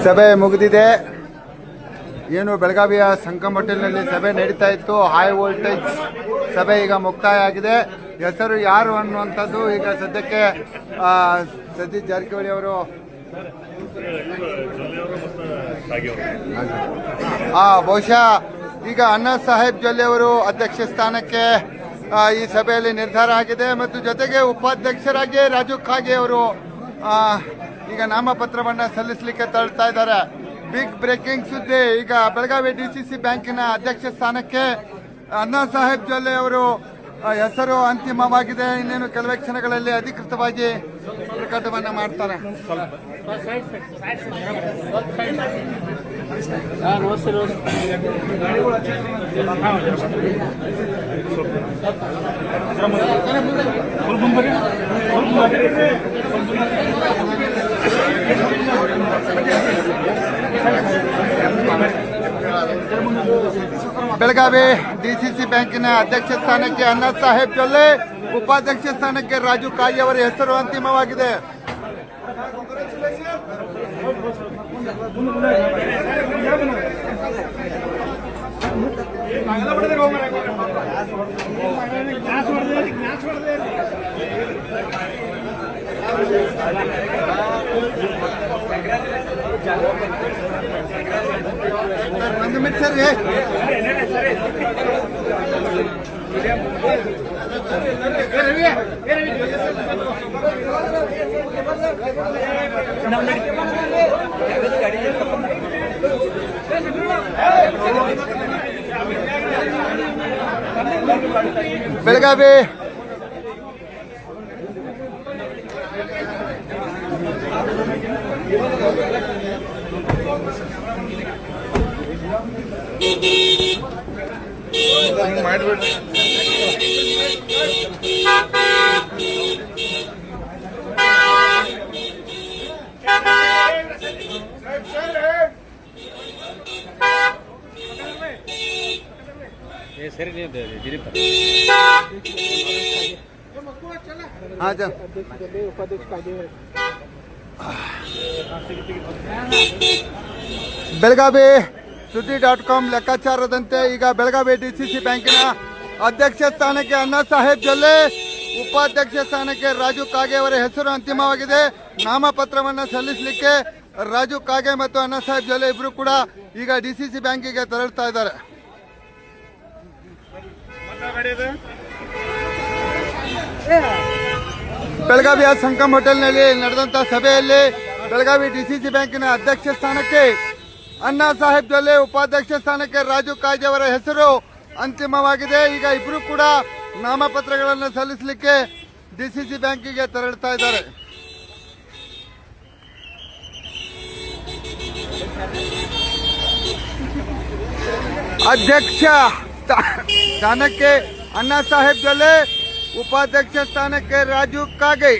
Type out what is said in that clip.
ಸಭೆ ಮುಗಿದಿದೆ. ಏನು ಬೆಳಗಾವಿಯ ಸಂಗಮ್ ಹೋಟೆಲ್ನಲ್ಲಿ ಸಭೆ ನಡೀತಾ ಇತ್ತು. ಹೈ ವೋಲ್ಟೇಜ್ ಸಭೆ ಈಗ ಮುಕ್ತಾಯ ಆಗಿದೆ. ಹೆಸರು ಯಾರು ಅನ್ನುವಂಥದ್ದು ಈಗ ಸದ್ಯಕ್ಕೆ ಸತೀಶ್ ಜಾರಕಿಹೊಳಿ ಅವರು ಬಹುಶಃ ಈಗ ಅಣ್ಣಾ ಸಾಹೇಬ್ ಜೊಲ್ಲೆ ಅವರು ಅಧ್ಯಕ್ಷ ಸ್ಥಾನಕ್ಕೆ ಈ ಸಭೆಯಲ್ಲಿ ನಿರ್ಧಾರ ಆಗಿದೆ. ಮತ್ತು ಜೊತೆಗೆ ಉಪಾಧ್ಯಕ್ಷರಾಗಿ ರಾಜು ಖಾಗೆ ಅವರು ಈಗ ನಾಮಪತ್ರವನ್ನು ಸಲ್ಲಿಸಲಿಕ್ಕೆ ತಳ್ತಾ ಇದ್ದಾರೆ. ಬಿಗ್ ಬ್ರೇಕಿಂಗ್ ಸುದ್ದಿ. ಈಗ ಬೆಳಗಾವಿ ಡಿಸಿಸಿ ಬ್ಯಾಂಕಿನ ಅಧ್ಯಕ್ಷ ಸ್ಥಾನಕ್ಕೆ ಅಣ್ಣಾ ಸಾಹೇಬ್ ಜೊಲ್ಲೆ ಅವರು ಹೆಸರು ಅಂತಿಮವಾಗಿದೆ. ಇನ್ನೇನು ಕೆಲವೇ ಕ್ಷಣಗಳಲ್ಲಿ ಅಧಿಕೃತವಾಗಿ ಪ್ರಕಟವನ್ನು ಮಾಡ್ತಾರೆ. ಬೆಳಗಾವಿ ಡಿಸಿಸಿ ಬ್ಯಾಂಕಿನ ಅಧ್ಯಕ್ಷ ಸ್ಥಾನಕ್ಕೆ ಅಣ್ಣಾ ಸಾಹೇಬ್ ಜೊಲ್ಲೆ, ಉಪಾಧ್ಯಕ್ಷ ಸ್ಥಾನಕ್ಕೆ ರಾಜು ಕಾಯಿ ಅವರ ಹೆಸರು ಅಂತಿಮವಾಗಿದೆ. ಒಂದು ಮಿನಿಟ್ ಸರ್. ಬೆಳಗಾವಿ ಬೆಳಗಾವಿ ಸುದ್ದಿ.com ಲೆಕ್ಕಾಚಾರದಂತೆ ಈಗ ಬೆಳಗಾವಿ ಡಿಸಿಸಿ ಬ್ಯಾಂಕಿನ ಅಧ್ಯಕ್ಷ ಸ್ಥಾನಕ್ಕೆ ಅಣ್ಣಾ ಸಾಹೇಬ್ ಜೊಲ್ಲೆ, ಉಪಾಧ್ಯಕ್ಷ ಸ್ಥಾನಕ್ಕೆ ರಾಜು ಕಾಗೆ ಅವರ ಹೆಸರು ಅಂತಿಮವಾಗಿದೆ. ನಾಮಪತ್ರವನ್ನು ಸಲ್ಲಿಸಲಿಕ್ಕೆ ರಾಜು ಕಾಗೆ ಮತ್ತು ಅಣ್ಣಾ ಸಾಹೇಬ್ ಜೊಲ್ಲೆ ಇಬ್ಬರು ಕೂಡ ಈಗ ಡಿಸಿಸಿ ಬ್ಯಾಂಕಿಗೆ ತೆರಳುತ್ತಾ ಇದ್ದಾರೆ. ಬೆಳಗಾವಿಯ ಸಂಗಮ್ ಹೋಟೆಲ್ನಲ್ಲಿ ನಡೆದಂತಹ ಸಭೆಯಲ್ಲಿ ಬೆಳಗಾವಿ ಡಿಸಿಸಿ ಬ್ಯಾಂಕಿನ ಅಧ್ಯಕ್ಷ ಸ್ಥಾನಕ್ಕೆ ಅಣ್ಣಾ ಸಾಹೇಬ್ ಜೊಲ್ಲೆ, ಉಪಾಧ್ಯಕ್ಷ ಸ್ಥಾನಕ್ಕೆ ರಾಜು ಕಾಗೆ ಅವರ ಹೆಸರು ಅಂತಿಮವಾಗಿದೆ. ಈಗ ಇಬ್ಬರು ಕೂಡ ನಾಮಪತ್ರಗಳನ್ನು ಸಲ್ಲಿಸಲಿಕ್ಕೆ ಡಿಸಿಸಿ ಬ್ಯಾಂಕಿಗೆ ತೆರಳುತ್ತಾ ಇದ್ದಾರೆ. ಅಧ್ಯಕ್ಷ ಸ್ಥಾನಕ್ಕೆ ಅಣ್ಣಾ ಸಾಹೇಬ್ ಜೊಲ್ಲೆ, ಉಪಾಧ್ಯಕ್ಷ ಸ್ಥಾನಕ್ಕೆ ರಾಜು ಕಾಗೆ.